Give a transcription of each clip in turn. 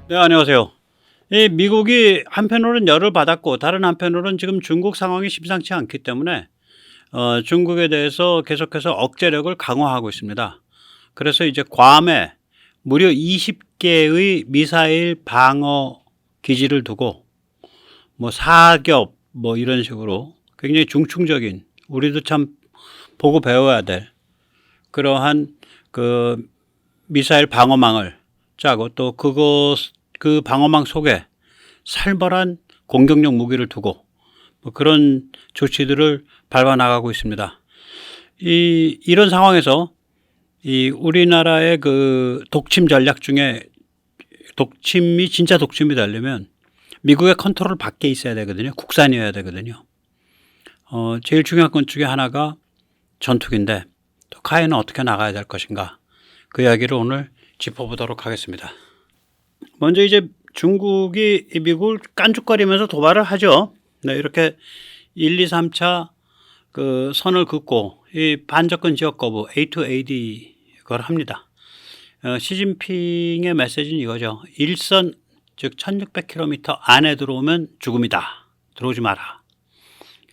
네, 안녕하세요. 이 미국이 한편으로는 열을 받았고 다른 한편으로는 지금 중국 상황이 심상치 않기 때문에 중국에 대해서 계속해서 억제력을 강화하고 있습니다. 그래서 이제 괌에 무려 20개의 미사일 방어 기지를 두고 뭐 사격 뭐 이런 식으로 굉장히 중충적인, 우리도 참 보고 배워야 될 그러한 그 미사일 방어망을 짜고, 또 그 방어망 속에 살벌한 공격용 무기를 두고 뭐 그런 조치들을 밟아 나가고 있습니다. 이런 상황에서 이 우리나라의 그 독침 전략 중에, 독침이 진짜 독침이 되려면 미국의 컨트롤 밖에 있어야 되거든요. 국산이어야 되거든요. 제일 중요한 것 중에 하나가 전투기인데, 또 카이는 어떻게 나가야 될 것인가, 그 이야기를 오늘 짚어보도록 하겠습니다. 먼저 이제 중국이 미국을 깐죽거리면서 도발을 하죠. 네, 이렇게 1, 2, 3차 그 선을 긋고 이 반접근 지역 거부 A2AD 그걸 합니다. 시진핑의 메시지는 이거죠. 일선, 즉 1600km 안에 들어오면 죽음이다. 들어오지 마라.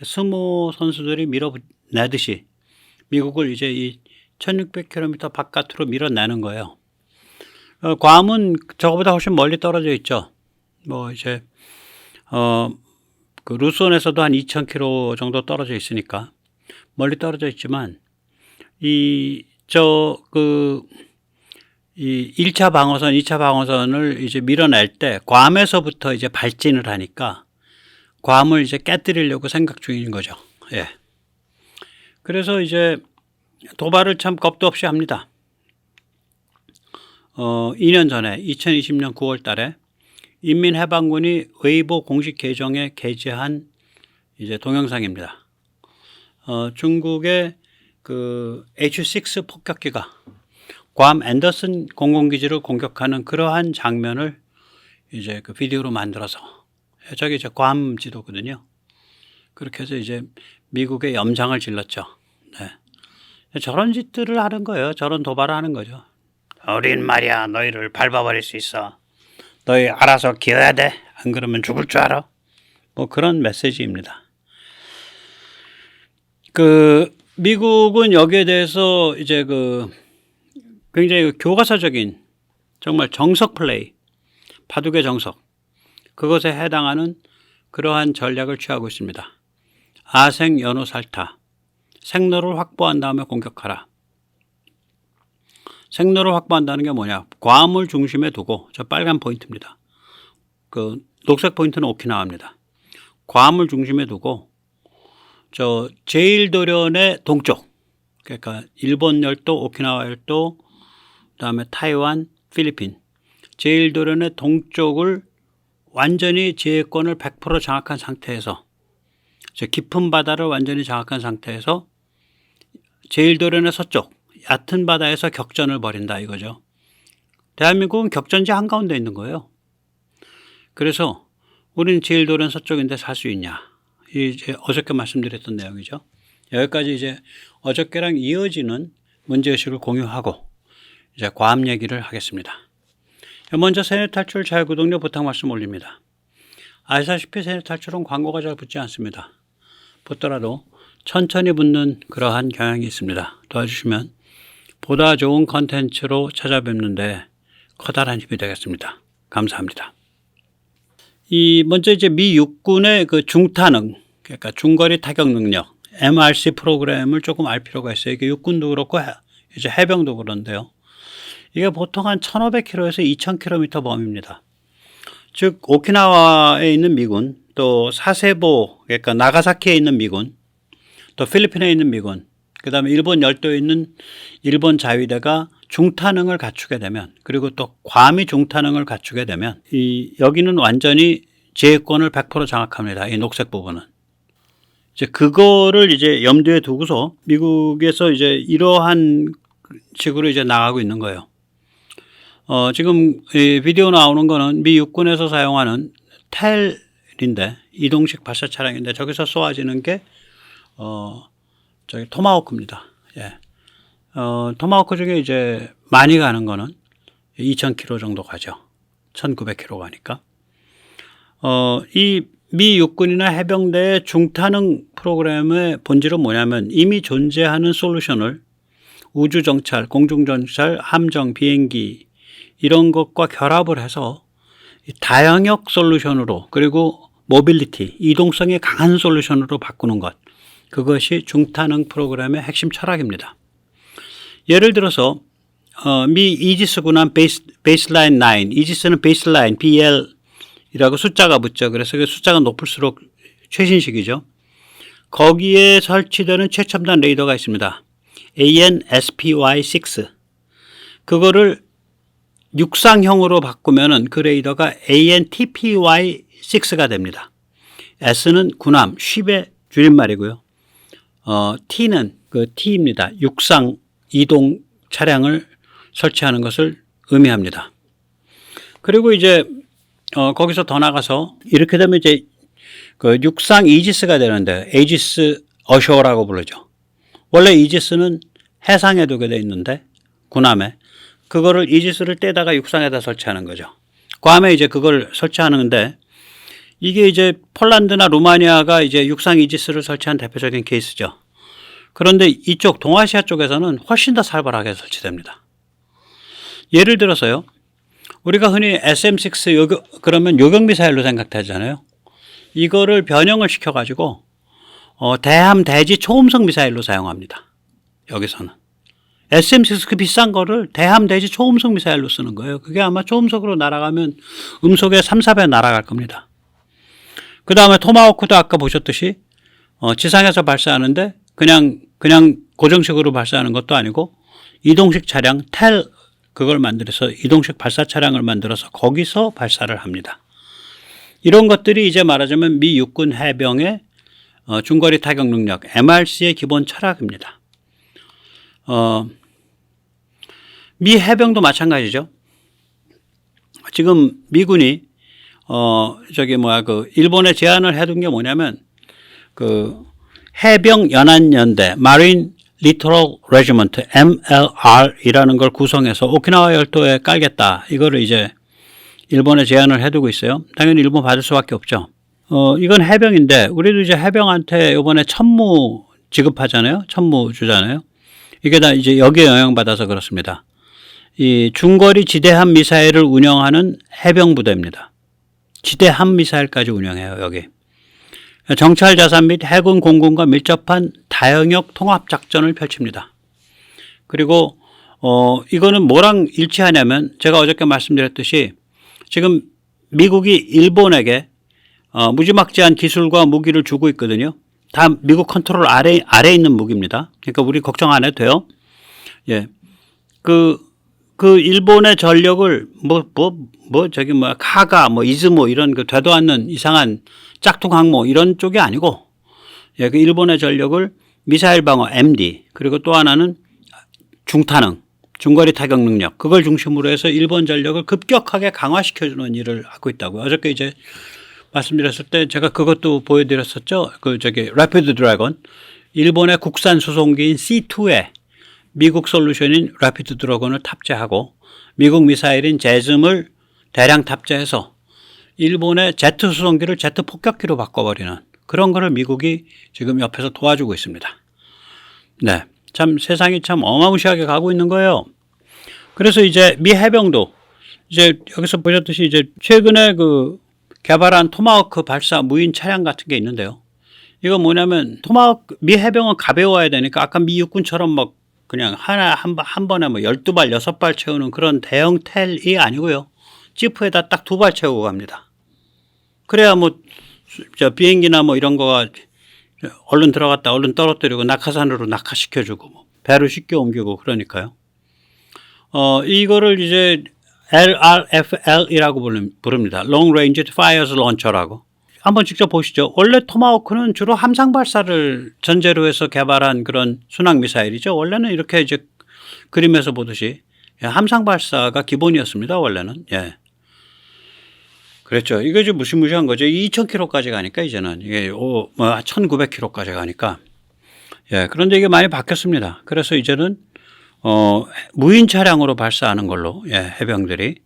스모 선수들이 밀어내듯이 미국을 이제 이 1600km 바깥으로 밀어내는 거예요. 괌은 저거보다 훨씬 멀리 떨어져 있죠. 뭐 이제 그 루손에서도 한 2000km 정도 떨어져 있으니까 멀리 떨어져 있지만, 이 1차 방어선, 2차 방어선을 이제 밀어낼 때 괌에서부터 이제 발진을 하니까 괌을 이제 깨뜨리려고 생각 중인 거죠. 예. 그래서 이제 도발을 참 겁도 없이 합니다. 2년 전에 2020년 9월 달에 인민해방군이 웨이보 공식 계정에 게재한 이제 동영상입니다. 중국의 그 H6 폭격기가 괌 앤더슨 공군기지를 공격하는 그러한 장면을 이제 그 비디오로 만들어서, 저게 이제 괌 지도거든요. 그렇게 해서 이제 미국의 염장을 질렀죠. 네. 저런 짓들을 하는 거예요. 저런 도발을 하는 거죠. 우린 말이야 너희를 밟아버릴 수 있어. 너희 알아서 기어야 돼. 안 그러면 죽을 줄 알아. 뭐 그런 메시지입니다. 그 미국은 여기에 대해서 이제 그 굉장히 교과서적인 정말 정석 플레이, 바둑의 정석, 그것에 해당하는 그러한 전략을 취하고 있습니다. 아생 연호 살타, 생로를 확보한 다음에 공격하라. 생로를 확보한다는 게 뭐냐? 괌을 중심에 두고, 저 빨간 포인트입니다. 그 녹색 포인트는 오키나와입니다. 괌을 중심에 두고 저 제일도련의 동쪽, 그러니까 일본 열도, 오키나와 열도, 그다음에 타이완, 필리핀, 제일도련의 동쪽을 완전히 제해권을 100% 장악한 상태에서, 저 깊은 바다를 완전히 장악한 상태에서 제일도련의 서쪽 얕은 바다에서 격전을 벌인다 이거죠. 대한민국은 격전지 한가운데 있는 거예요. 그래서 우리는 제일도련 서쪽인데 살 수 있냐, 이제 어저께 말씀드렸던 내용이죠. 여기까지 이제 어저께랑 이어지는 문제의식을 공유하고 이제 괌 얘기를 하겠습니다. 먼저 세뇌 탈출 자유구독료 부탁 말씀 올립니다. 아시다시피 세뇌 탈출은 광고가 잘 붙지 않습니다. 붙더라도 천천히 붙는 그러한 경향이 있습니다. 도와주시면 보다 좋은 컨텐츠로 찾아뵙는데 커다란 힘이 되겠습니다. 감사합니다. 먼저 이제 미 육군의 그 중타능, 그러니까 중거리 타격 능력, MRC 프로그램을 조금 알 필요가 있어요. 이게 육군도 그렇고 이제 해병도 그런데요. 이게 보통 한 1500km에서 2000km 범위입니다. 즉 오키나와에 있는 미군, 또 사세보, 그러니까 나가사키에 있는 미군, 또 필리핀에 있는 미군, 그 다음에 일본 열도에 있는 일본 자위대가 중타능을 갖추게 되면, 그리고 또 괌이 중타능을 갖추게 되면 여기는 완전히 제해권을 100% 장악합니다. 이 녹색 부분은. 이제 그거를 이제 염두에 두고서 미국에서 이제 이러한 식으로 이제 나가고 있는 거예요. 지금 이 비디오 나오는 거는 미 육군에서 사용하는 텔인데, 이동식 발사 차량인데, 저기서 쏘아지는 게 저기 토마호크입니다. 예. 토마호크 중에 이제 많이 가는 거는 2000km 정도 가죠. 1900km 가니까. 이 미 육군이나 해병대의 중탄응 프로그램의 본질은 뭐냐면 이미 존재하는 솔루션을 우주정찰, 공중정찰, 함정, 비행기 이런 것과 결합을 해서 다영역 솔루션으로 그리고 모빌리티, 이동성이 강한 솔루션으로 바꾸는 것. 그것이 중탄응 프로그램의 핵심 철학입니다. 예를 들어서 미 이지스 군함 베이스라인 9, 이지스는 베이스라인 BL이라고 숫자가 붙죠. 그래서 그 숫자가 높을수록 최신식이죠. 거기에 설치되는 최첨단 레이더가 있습니다. AN/SPY-6. 그거를 육상형으로 바꾸면은 그 레이더가 AN/TPY-6가 됩니다. S는 군함, 쉽의 줄임말이고요. T는 그 T입니다. 육상 이동 차량을 설치하는 것을 의미합니다. 그리고 이제 거기서 더 나가서 이렇게 되면 이제 그 육상 이지스가 되는데 에이지스 어쇼라고 부르죠. 원래 이지스는 해상에 두게 돼 있는데 군함에 그거를 이지스를 떼다가 육상에다 설치하는 거죠. 괌에 이제 그걸 설치하는데 이게 이제 폴란드나 루마니아가 이제 육상 이지스를 설치한 대표적인 케이스죠. 그런데 이쪽 동아시아 쪽에서는 훨씬 더 살벌하게 설치됩니다. 예를 들어서요. 우리가 흔히 SM-6 그러면 요격미사일로 생각하잖아요. 이거를 변형을 시켜가지고 대함 대지 초음속 미사일로 사용합니다. 여기서는. SM-6 그 비싼 거를 대함 대지 초음속 미사일로 쓰는 거예요. 그게 아마 초음속으로 날아가면 음속에 3, 4배 날아갈 겁니다. 그 다음에 토마호크도 아까 보셨듯이 지상에서 발사하는데 그냥 고정식으로 발사하는 것도 아니고 이동식 차량 텔 그걸 만들어서 이동식 발사 차량을 만들어서 거기서 발사를 합니다. 이런 것들이 이제 말하자면 미 육군 해병의 중거리 타격 능력 MRC의 기본 철학입니다. 미 해병도 마찬가지죠. 지금 미군이 일본에 제안을 해둔 게 뭐냐면 그 해병 연안연대 Marine Littoral Regiment MLR이라는 걸 구성해서 오키나와 열도에 깔겠다. 이거를 이제 일본에 제안을 해두고 있어요. 당연히 일본 받을 수밖에 없죠. 이건 해병인데 우리도 이제 해병한테 이번에 천무 지급하잖아요. 천무 주잖아요. 이게 다 이제 여기에 영향받아서 그렇습니다. 이 중거리 지대함 미사일을 운영하는 해병 부대입니다. 지대함 미사일까지 운영해요. 여기. 정찰 자산 및 해군 공군과 밀접한 다영역 통합 작전을 펼칩니다. 그리고 이거는 뭐랑 일치하냐면 제가 어저께 말씀드렸듯이 지금 미국이 일본에게 무지막지한 기술과 무기를 주고 있거든요. 다 미국 컨트롤 아래 있는 무기입니다. 그러니까 우리 걱정 안 해도 돼요. 예. 그 일본의 전력을 카가 이즈모 이런 그 되도 않는 이상한 짝퉁 항모 이런 쪽이 아니고 예, 그 일본의 전력을 미사일 방어 MD 그리고 또 하나는 중탄응 중거리 타격 능력 그걸 중심으로 해서 일본 전력을 급격하게 강화시켜주는 일을 하고 있다고요. 어저께 이제 말씀드렸을 때 제가 그것도 보여드렸었죠. Rapid Dragon 일본의 국산 수송기인 C2에 미국 솔루션인 Rapid Dragon을 탑재하고 미국 미사일인 제즘을 대량 탑재해서 일본의 제트 수송기를 제트 폭격기로 바꿔버리는 그런 거를 미국이 지금 옆에서 도와주고 있습니다. 네. 참 세상이 참 어마무시하게 가고 있는 거예요. 그래서 이제 미 해병도 이제 여기서 보셨듯이 이제 최근에 그 개발한 토마호크 발사 무인 차량 같은 게 있는데요. 이건 뭐냐면 미 해병은 가벼워야 되니까 아까 미 육군처럼 그냥 한 번에 12발, 6발 채우는 그런 대형 텔이 아니고요. 지프에다 딱 2발 채우고 갑니다. 그래야 비행기나 이런 거가 얼른 들어갔다 얼른 떨어뜨리고 낙하산으로 낙하시켜주고 배로 쉽게 옮기고 그러니까요. 이거를 이제 LRFL이라고 부릅니다. Long Range Fires Launcher라고. 한번 직접 보시죠. 원래 토마호크는 주로 함상 발사를 전제로 해서 개발한 그런 순항 미사일이죠. 원래는 이렇게 이제 그림에서 보듯이 함상 발사가 기본이었습니다. 원래는. 예. 그랬죠. 이거 좀 무시무시한 거죠. 2,000km까지 가니까 이제는 이게 1,900km까지 가니까. 예. 그런데 이게 많이 바뀌었습니다. 그래서 이제는 무인 차량으로 발사하는 걸로 해병들이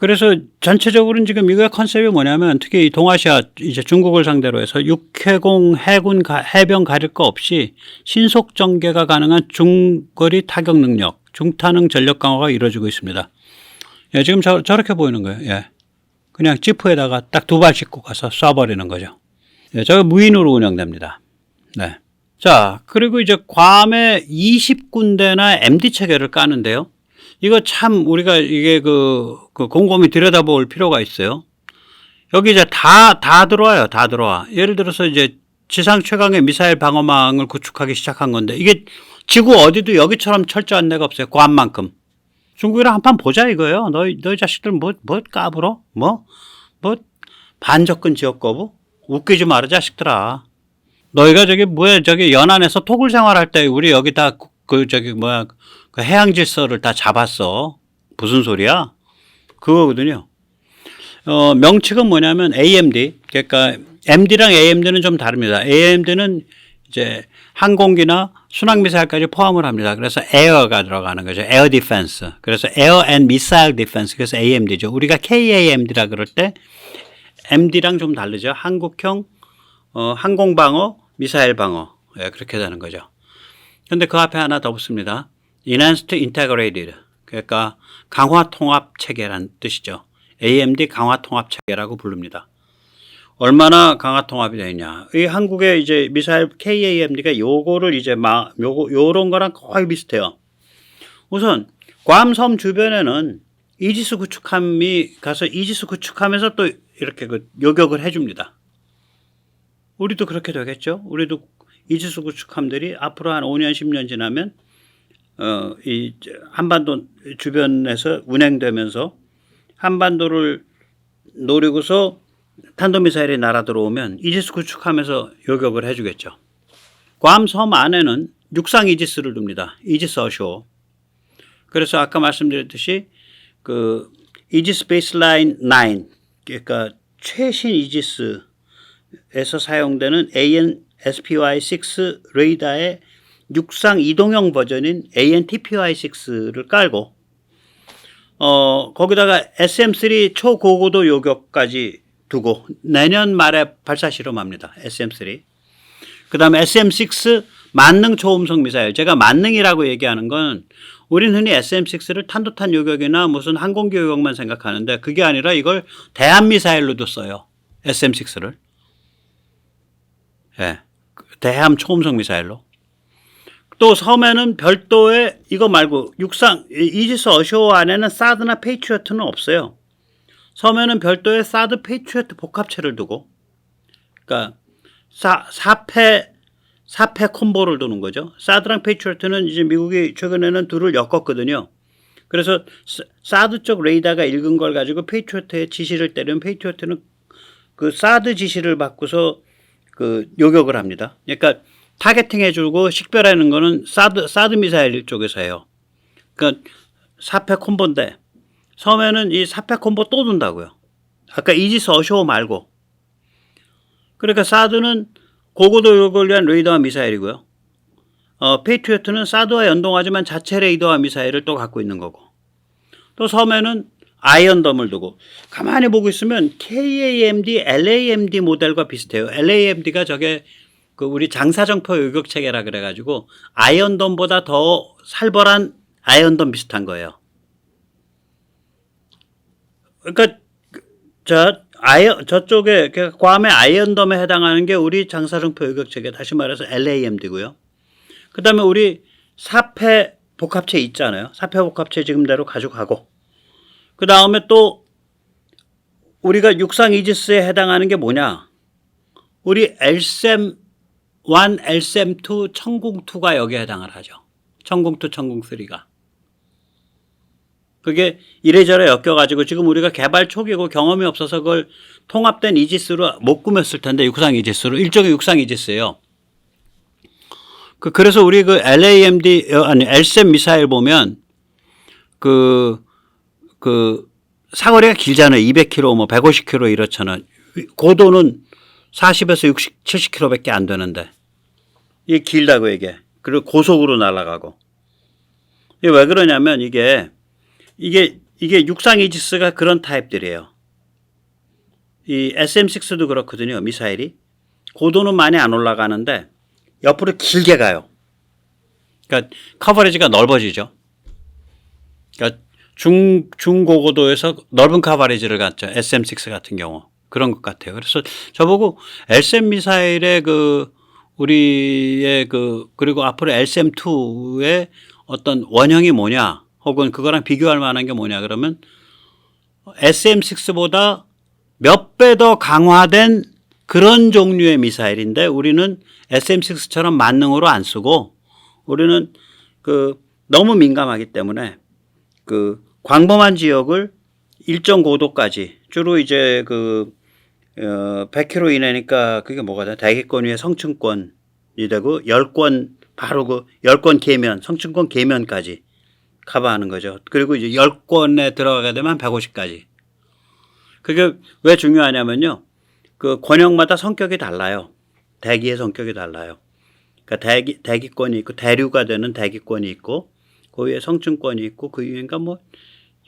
그래서 전체적으로는 지금 이거의 컨셉이 뭐냐면 특히 이 동아시아 이제 중국을 상대로 해서 육해공 해군 해병 가릴 거 없이 신속 전개가 가능한 중거리 타격 능력, 중타능 전력 강화가 이루어지고 있습니다. 예, 지금 저렇게 보이는 거예요. 예. 그냥 지프에다가 딱 두 발 싣고 가서 쏴버리는 거죠. 예, 저거 무인으로 운영됩니다. 네. 자, 그리고 이제 괌에 20군데나 MD 체계를 까는데요. 이거 참 우리가 이게 곰곰이 들여다볼 필요가 있어요. 여기 이제 다 들어와요. 다 들어와. 예를 들어서 이제 지상 최강의 미사일 방어망을 구축하기 시작한 건데 이게 지구 어디도 여기처럼 철저한 데가 없어요. 괌만큼. 중국이랑 한판 보자 이거예요. 너희 자식들 뭐 까불어? 뭐 반접근 지역 거부? 웃기지 마라 자식들아. 너희가 저기 연안에서 토굴 생활할 때 우리 여기다 그 해양 질서를 다 잡았어. 무슨 소리야? 그거거든요. 명칭은 뭐냐면 AMD. 그러니까 MD랑 AMD는 좀 다릅니다. AMD는 이제 항공기나 순항미사일까지 포함을 합니다. 그래서 에어가 들어가는 거죠. 에어 디펜스. 그래서 에어 앤 미사일 디펜스. 그래서 AMD죠. 우리가 KAMD라 그럴 때 MD랑 좀 다르죠. 한국형 항공방어, 미사일 방어. 예, 그렇게 되는 거죠. 근데 그 앞에 하나 더 붙습니다. Enhanced Integrated. 그러니까 강화 통합 체계란 뜻이죠. AMD 강화 통합 체계라고 부릅니다. 얼마나 강화 통합이 되냐. 이 한국의 이제 미사일 KAMD가 요거를 이제 요런 거랑 거의 비슷해요. 우선 괌섬 주변에는 이지스 구축함이 가서 이지스 구축하면서 또 이렇게 요격을 해줍니다. 우리도 그렇게 되겠죠. 우리도 이지스 구축함들이 앞으로 한 5년, 10년 지나면 이 한반도 주변에서 운행되면서 한반도를 노리고서 탄도미사일이 날아 들어오면 이지스 구축하면서 요격을 해주겠죠. 괌섬 안에는 육상 이지스를 둡니다. 이지스 어쇼. 그래서 아까 말씀드렸듯이 그 이지스 베이스라인 9, 그러니까 최신 이지스에서 사용되는 AN/SPY-6 레이더의 육상 이동형 버전인 AN/TPY-6를 깔고 거기다가 SM-3 초고고도 요격까지 두고 내년 말에 발사 실험합니다. SM-3. 그 다음에 SM-6 만능 초음속 미사일. 제가 만능이라고 얘기하는 건 우리는 흔히 SM-6를 탄도탄 요격이나 무슨 항공기 요격만 생각하는데 그게 아니라 이걸 대함미사일로도 써요. SM-6를. 예. 대함 초음속 미사일로. 또 섬에는 별도의 이거 말고 육상 이지스 어쇼 안에는 사드나 페이트리어트는 없어요. 섬에는 별도의 사드 페이트리어트 복합체를 두고 그러니까 4패 콤보를 두는 거죠. 사드랑 페이트리어트는 이제 미국이 최근에는 둘을 엮었거든요. 그래서 사드 쪽 레이더가 읽은 걸 가지고 페이트리어트의 지시를 때리면 페이트리어트는 그 사드 지시를 받고서 그 요격을 합니다. 그러니까 타겟팅 해주고 식별하는 거는 사드 미사일 쪽에서 해요. 그러니까 4패 콤보인데 섬에는 이 4패 콤보 또 둔다고요. 아까 이지스 어쇼 말고. 그러니까 사드는 고고도 요격을 위한 레이더와 미사일이고요. 페이트리어트는 사드와 연동하지만 자체 레이더와 미사일을 또 갖고 있는 거고. 또 섬에는 아이언덤을 두고 가만히 보고 있으면 KAMD, LAMD 모델과 비슷해요. LAMD가 저게 그 우리 장사정포 요격 체계라 그래가지고 아이언덤보다 더 살벌한 아이언덤 비슷한 거예요. 그러니까 저쪽에 괌의 아이언덤에 해당하는 게 우리 장사정포 요격 체계, 다시 말해서 LAMD고요. 그 다음에 우리 4패 복합체 있잖아요. 4패 복합체 지금대로 가져가고. 그 다음에 또 우리가 육상 이지스에 해당하는 게 뭐냐? 우리 LSAM 1, LSAM 2, 천궁 2가 여기에 해당을 하죠. 천궁 2, 천궁 3가. 그게 이래저래 엮여가지고 지금 우리가 개발 초기고 경험이 없어서 그걸 통합된 이지스로 못 꾸몄을 텐데 육상 이지스로 일종의 육상 이지스예요. 그래서 우리 그 LAMD 아니 LSAM 미사일 보면 그 사거리가 길잖아요. 200km, 뭐 150km 이렇잖아요. 고도는 40에서 60, 70km밖에 안 되는데 이게 길다고 이게. 그리고 고속으로 날아가고. 이게 왜 그러냐면 이게 이게 육상 이지스가 그런 타입들이에요. 이 SM-6도 그렇거든요. 미사일이. 고도는 많이 안 올라가는데 옆으로 길게 가요. 그러니까 커버리지가 넓어지죠. 그러니까 중고고도에서 넓은 커버리지를 갖죠. SM-6 같은 경우. 그런 것 같아요. 그래서 저보고 LSAM 미사일의 우리의 그리고 앞으로 LSAM-2의 어떤 원형이 뭐냐, 혹은 그거랑 비교할 만한 게 뭐냐, 그러면 SM-6보다 몇 배 더 강화된 그런 종류의 미사일인데 우리는 SM-6처럼 만능으로 안 쓰고 우리는 너무 민감하기 때문에 광범한 지역을 일정 고도까지 주로 이제 100km 이내니까 그게 뭐가 돼? 대기권 위에 성층권이 되고 10권 바로 10권 계면 성층권 계면까지 커버하는 거죠. 그리고 이제 10권에 들어가게 되면 150까지. 그게 왜 중요하냐면요. 권역마다 성격이 달라요. 대기의 성격이 달라요. 그러니까 대기권이 있고 대류가 되는 대기권이 있고 그 위에 성층권이 있고 그 위에가 뭐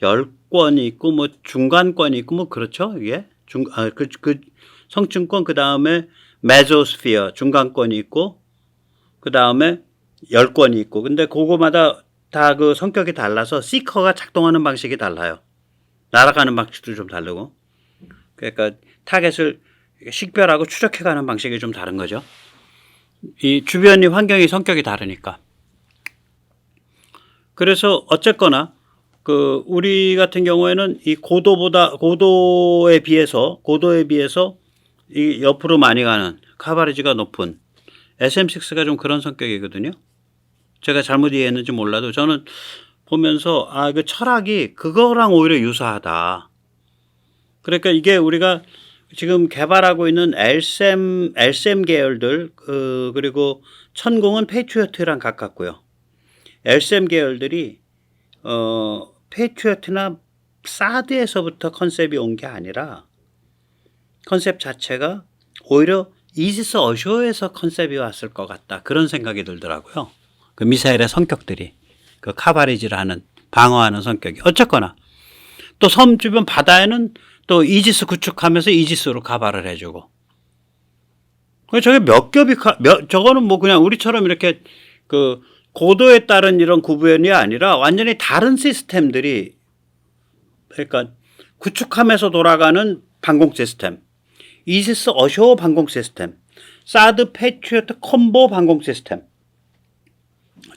10권이 있고 뭐 중간권이 있고 뭐 그렇죠. 이게 성층권 그다음에 메소스피어 중간권이 있고 그다음에 10권이 있고 근데 그거마다 다 성격이 달라서 시커가 작동하는 방식이 달라요. 날아가는 방식도 좀 다르고 그러니까 타겟을 식별하고 추적해가는 방식이 좀 다른 거죠. 이 주변의 환경이 성격이 다르니까. 그래서 어쨌거나 우리 같은 경우에는 이 고도에 비해서 이 옆으로 많이 가는 카바리지가 높은 SM-6가 좀 그런 성격이거든요. 제가 잘못 이해했는지 몰라도 저는 보면서 그 철학이 그거랑 오히려 유사하다. 그러니까 이게 우리가 지금 개발하고 있는 LSAM 계열들 그리고 천공은 패트리어트랑 가깝고요. LSAM 계열들이 패트리어트나 사드에서부터 컨셉이 온 게 아니라 컨셉 자체가 오히려 이지스 어쇼에서 컨셉이 왔을 것 같다. 그런 생각이 들더라고요. 그 미사일의 성격들이 카바리지를 하는 방어하는 성격이 어쨌거나 또 섬 주변 바다에는 또 이지스 구축하면서 이지스로 카바를 해주고 저게 저거는 뭐 그냥 우리처럼 이렇게 고도에 따른 이런 구분이 아니라 완전히 다른 시스템들이 그러니까 구축하면서 돌아가는 방공 시스템, 이지스 어쇼 방공 시스템, 사드 패트리어트 콤보 방공 시스템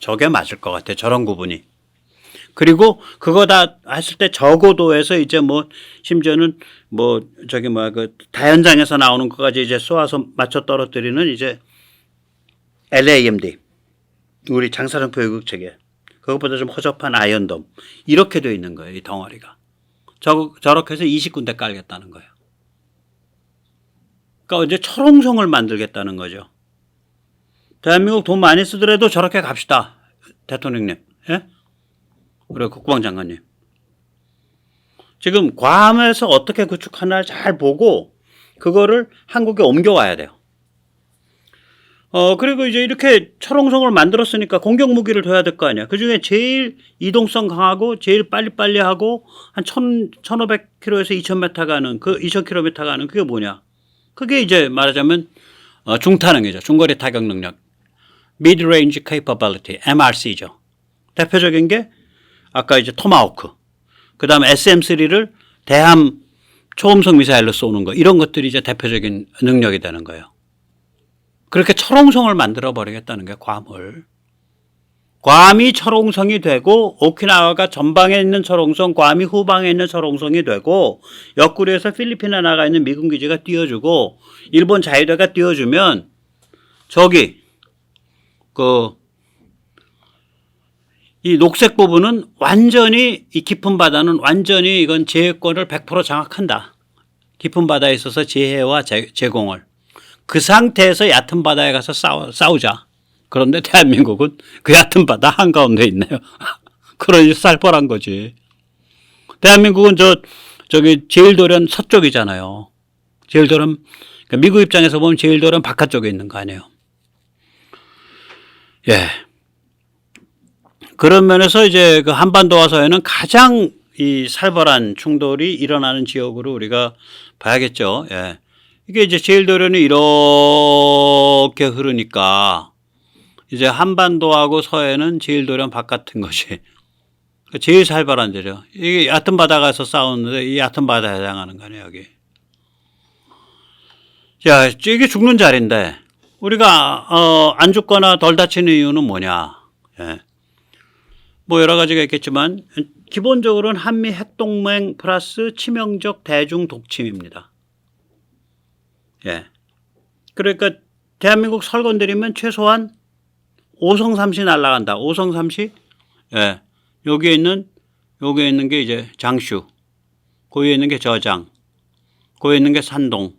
저게 맞을 것 같아요. 저런 구분이. 그리고 그거 다 했을 때 저고도에서 이제 뭐 심지어는 뭐 다연장에서 나오는 것까지 이제 쏘아서 맞춰 떨어뜨리는 이제 LAMD 우리 장사정포 요격체계 그것보다 좀 허접한 아이언돔 이렇게 되어 있는 거예요. 이 덩어리가. 저렇게 해서 20군데 깔겠다는 거예요. 그러니까 이제 철옹성을 만들겠다는 거죠. 대한민국 돈 많이 쓰더라도 저렇게 갑시다. 대통령님. 예? 그리고 국방장관님. 지금 괌에서 어떻게 구축하나 잘 보고 그거를 한국에 옮겨와야 돼요. 그리고 이제 이렇게 철옹성을 만들었으니까 공격 무기를 둬야 될 거 아니야. 그 중에 제일 이동성 강하고 제일 빨리빨리 하고 한 1500km에서 2000m 가는 2000km 가는 그게 뭐냐. 그게 이제 말하자면 중타능이죠. 중거리 타격 능력. Mid-Range Capability, MRC죠. 대표적인 게 아까 이제 토마호크, 그 다음에 SM-3를 대함 초음속 미사일로 쏘는 거 이런 것들이 이제 대표적인 능력이 되는 거예요. 그렇게 철옹성을 만들어 버리겠다는 게 괌을. 괌이 철옹성이 되고 오키나와가 전방에 있는 철옹성, 괌이 후방에 있는 철옹성이 되고 옆구리에서 필리핀에 나가 있는 미군 기지가 띄워주고 일본 자위대가 띄워주면 저기 이 녹색 부분은 완전히 이 깊은 바다는 완전히 이건 제해권을 100% 장악한다. 깊은 바다에 있어서 제해와 제공을. 그 상태에서 얕은 바다에 가서 싸우자. 그런데 대한민국은 그 얕은 바다 한가운데 있네요. 그러니 쌀벌한 거지. 대한민국은 저기 제일도련 서쪽이잖아요. 제일도련, 그러니까 미국 입장에서 보면 제일도련 바깥쪽에 있는 거 아니에요. 예. 그런 면에서 이제 그 한반도 와서에는 가장 이 살벌한 충돌이 일어나는 지역으로 우리가 봐야겠죠. 예. 이게 이제 제일도련이 이렇게 흐르니까 이제 한반도하고 서해는 제일도련 바깥인 것이 제일 살벌한 데죠. 이게 얕은 바다가서 싸우는데 이 얕은 바다에 해당하는 거네요, 여기. 자, 이게 죽는 자리인데 우리가 안 죽거나 덜 다치는 이유는 뭐냐? 예. 뭐 여러 가지가 있겠지만 기본적으로는 한미 핵동맹 플러스 치명적 대중 독침입니다. 예. 그러니까 대한민국 설건드리면 최소한 오성삼시 날아간다. 오성삼시. 예. 여기에 있는 게 이제 장슈. 거기에 있는 게 저장. 거기에 있는 게 산동.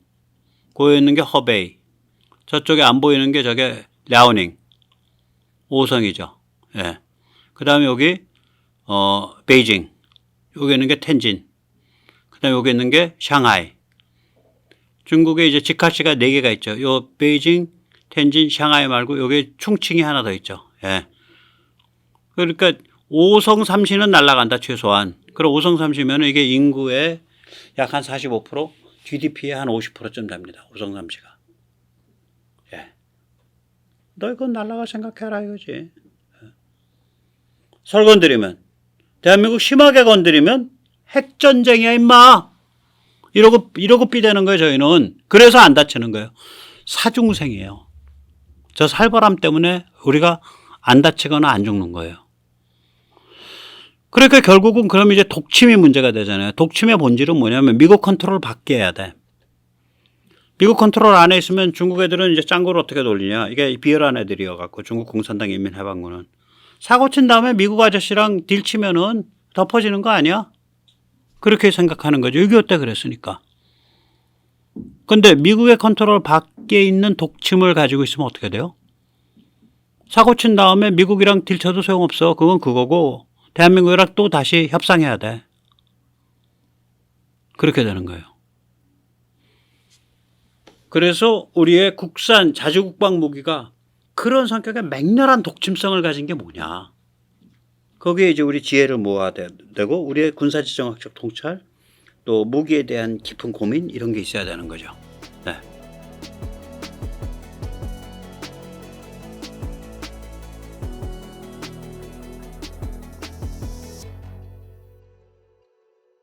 거기에 있는 게 허베이. 저쪽에 안 보이는 게 저게 랴오닝. 오성이죠. 예. 그다음에 여기 베이징. 여기 있는 게 텐진. 그다음에 여기 있는 게 샹하이. 중국에 이제 직할시가 4개가 있죠. 요 베이징, 텐진, 샹하이 말고 여기 충칭이 하나 더 있죠. 예. 그러니까 오성삼시는 날아간다 최소한. 그럼 오성삼시면 이게 인구의 약 한 45%, GDP의 한 50%쯤 됩니다. 오성삼시가. 예. 너 이건 날아갈 생각해라 이거지. 예. 설 건드리면 대한민국 심하게 건드리면 핵전쟁이야 임마. 이러고 삐대는 거예요 저희는. 그래서 안 다치는 거예요. 사중생이에요. 저 살벌함 때문에 우리가 안 다치거나 안 죽는 거예요. 그러니까 결국은 그럼 이제 독침이 문제가 되잖아요. 독침의 본질은 뭐냐면 미국 컨트롤 밖에 해야 돼. 미국 컨트롤 안에 있으면 중국 애들은 이제 짱구를 어떻게 돌리냐. 이게 비열한 애들이어갖고 중국 공산당 인민해방군은. 사고 친 다음에 미국 아저씨랑 딜 치면은 덮어지는 거 아니야? 그렇게 생각하는 거죠. 6.25 때 그랬으니까. 근데 미국의 컨트롤 밖에 있는 독침을 가지고 있으면 어떻게 돼요? 사고 친 다음에 미국이랑 딜 쳐도 소용없어. 그건 그거고 대한민국이랑 또 다시 협상해야 돼. 그렇게 되는 거예요. 그래서 우리의 국산 자주국방 무기가 그런 성격의 맹렬한 독침성을 가진 게 뭐냐. 거기에 이제 우리 지혜를 모아야 되고 우리의 군사지정학적 통찰 또 무기에 대한 깊은 고민 이런 게 있어야 되는 거죠.